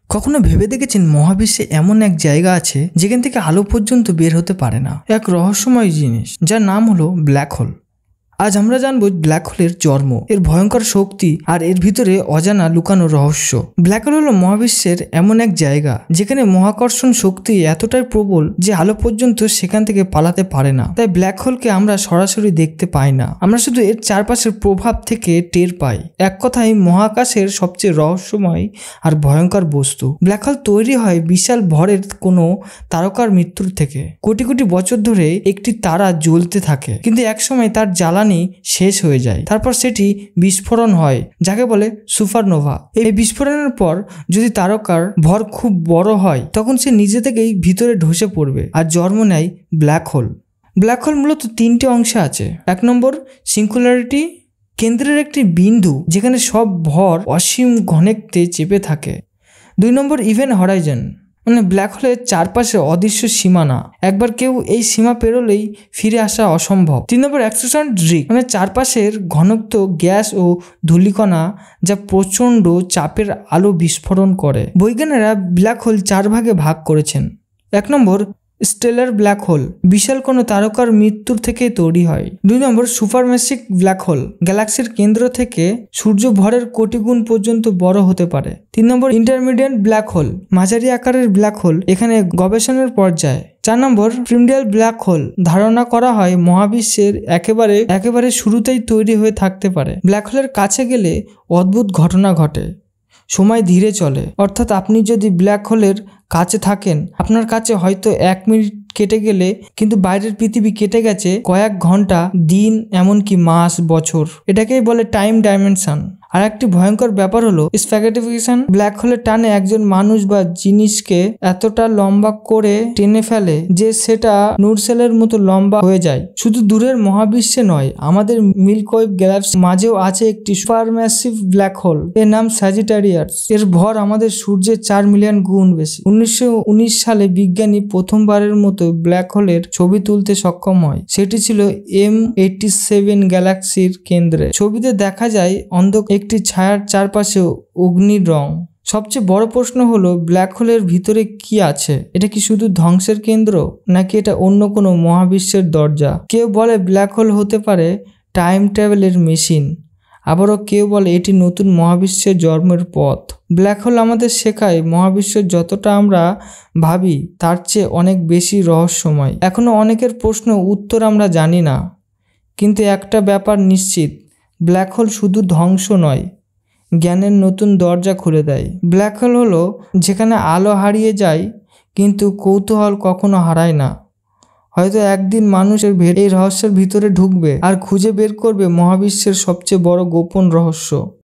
কখনো ভেবে দেখেছেন মহাবিশ্বে এমন এক জায়গা আছে যেখান থেকে আলো পর্যন্ত বের হতে পারে না, এক রহস্যময় জিনিস যার নাম হলো ব্ল্যাক হোল। আজ আমরা জানবো ব্ল্যাক হোলের জন্ম, এর ভয়ঙ্কর শক্তি আর এর ভিতরে অজানা লুকানো রহস্য। ব্ল্যাক হোল হলো মহাবিশ্বের এমন এক জায়গা যেখানে মহাকর্ষণ শক্তি এতটাই প্রবল যে আলো পর্যন্ত সেখান থেকে পালাতে পারে না। তাই ব্ল্যাক হোলকে আমরা সরাসরি দেখতে পাই না, আমরা শুধু এর চারপাশের প্রভাব থেকে টের পাই। এক কথায় মহাকাশের সবচেয়ে রহস্যময় আর ভয়ঙ্কর বস্তু। ব্ল্যাক হোল তৈরি হয় বিশাল ভরের কোনো তারকার মৃত্যুর থেকে। কোটি কোটি বছর ধরে একটি তারা জ্বলতে থাকে, কিন্তু একসময় তার জ্বালানি শেষ হয়ে যায়। তারপর সেটি বিস্ফোরণ হয়, যাকে বলে সুপারনোভা। এই বিস্ফোরণের পর যদি তারকার ভর খুব বড় হয় তখন সে নিজে থেকেই ভিতরে ধসে পড়বে আর জন্ম নেয় ব্ল্যাক হোল। ব্ল্যাক হোল মূলত তিনটে অংশে আছে। 1 নম্বর সিঙ্গুলারিটি, কেন্দ্রের একটি বিন্দু যেখানে সব ভর অসীম ঘনত্বে চেপে থাকে। 2 নম্বর ইভেন্ট হরাইজন, মানে ব্ল্যাক হোলের চারপাশে অদৃশ্য সীমানা, একবার কেউ এই সীমা পেরোলেই ফিরে আসা অসম্ভব। 3 নম্বর এক্সট্রুশন ড্রিক, মানে চারপাশের ঘনত্ব গ্যাস ও ধূলিকণা যা প্রচণ্ড চাপের আলো বিস্ফোরণ করে। বৈজ্ঞানিকরা ব্ল্যাক হোল 4 ভাগে ভাগ করেছেন। 1 নম্বর স্টেলার ব্ল্যাক হোল, বিশাল কোনো তারকার মৃত্যুর থেকে তৈরি হয়। 2 নম্বর সুপারম্যাসিভ ব্ল্যাক হোল, গ্যালাক্সির কেন্দ্র থেকে সূর্য ভরের কোটি গুণ পর্যন্ত বড় হতে পারে। 3 নম্বর ইন্টারমিডিয়েট ব্ল্যাক হোল, মাঝারি আকারের ব্ল্যাক হোল, এখানে গবেষণার পর্যায়ে। 4 নম্বর প্রিমিডিয়াল ব্ল্যাক হোল, ধারণা করা হয় মহাবিশ্বের একেবারে শুরুতেই তৈরি হয়ে থাকতে পারে। ব্ল্যাক হোলের কাছে গেলে অদ্ভুত ঘটনা ঘটে, সময় ধীরে চলে। অর্থাৎ আপনি যদি ব্ল্যাক হোলের কাছে থাকেন, আপনার কাছে হয়তো 1 মিনিট কেটে গেলে কিন্তু বাইরের পৃথিবী কেটে গেছে কয়েক ঘন্টা, দিন, এমনকি মাস, বছর। এটাকেই বলে টাইম ডাইমেনশন। আর একটি ভয়ঙ্কর ব্যাপার হলো স্প্যাগেটিফিকেশন। ব্ল্যাক হোলের টানে একজন মানুষ বা জিনিসকে এতটা লম্বা করে টেনে ফেলে যে সেটা নুরসেলের মতো লম্বা হয়ে যায়। শুধু দূরের মহাবিশ্বে নয়, আমাদের মিল্কি গ্যালাক্সি মাঝেও আছে একটি সুপারম্যাসিভ ব্ল্যাক হোল, এর নাম স্যাজিটারিয়াস। এর ভর আমাদের সূর্যের 4 মিলিয়ন গুণ বেশি। 1919 সালে বিজ্ঞানী প্রথমবারের মতো ব্ল্যাক হোলের ছবি তুলতে সক্ষম হয়। সেটি ছিল M87 গ্যালাক্সির কেন্দ্রে। ছবিতে দেখা যায় একটি ছায়ার চারপাশে অগ্নির রং। সবচেয়ে বড় প্রশ্ন হলো ব্ল্যাক হোলের ভিতরে কি আছে? এটা কি শুধু ধ্বংসের কেন্দ্র, নাকি এটা অন্য কোনো মহাবিশ্বের দরজা? কেউ বলে ব্ল্যাক হোল হতে পারে টাইম ট্রাভেলের মেশিন, আবারও কেউ বলে এটি নতুন মহাবিশ্বের জন্মের পথ। ব্ল্যাক হোল আমাদের শেখায় মহাবিশ্বের যতটা আমরা ভাবি তার চেয়ে অনেক বেশি রহস্যময়। এখনো অনেকের প্রশ্ন উত্তর আমরা জানি না, কিন্তু একটা ব্যাপার নিশ্চিত, ব্ল্যাক হোল শুধু ধ্বংস নয়, জ্ঞানের নতুন দরজা খুলে দেয়। ব্ল্যাক হোল হলো যেখানে আলো হারিয়ে যায় কিন্তু কৌতূহল কখনো হারায় না। হয়তো একদিন মানুষের এই রহস্যের ভিতরে ঢুকবে আর খুঁজে বের করবে মহাবিশ্বের সবচেয়ে বড় গোপন রহস্য।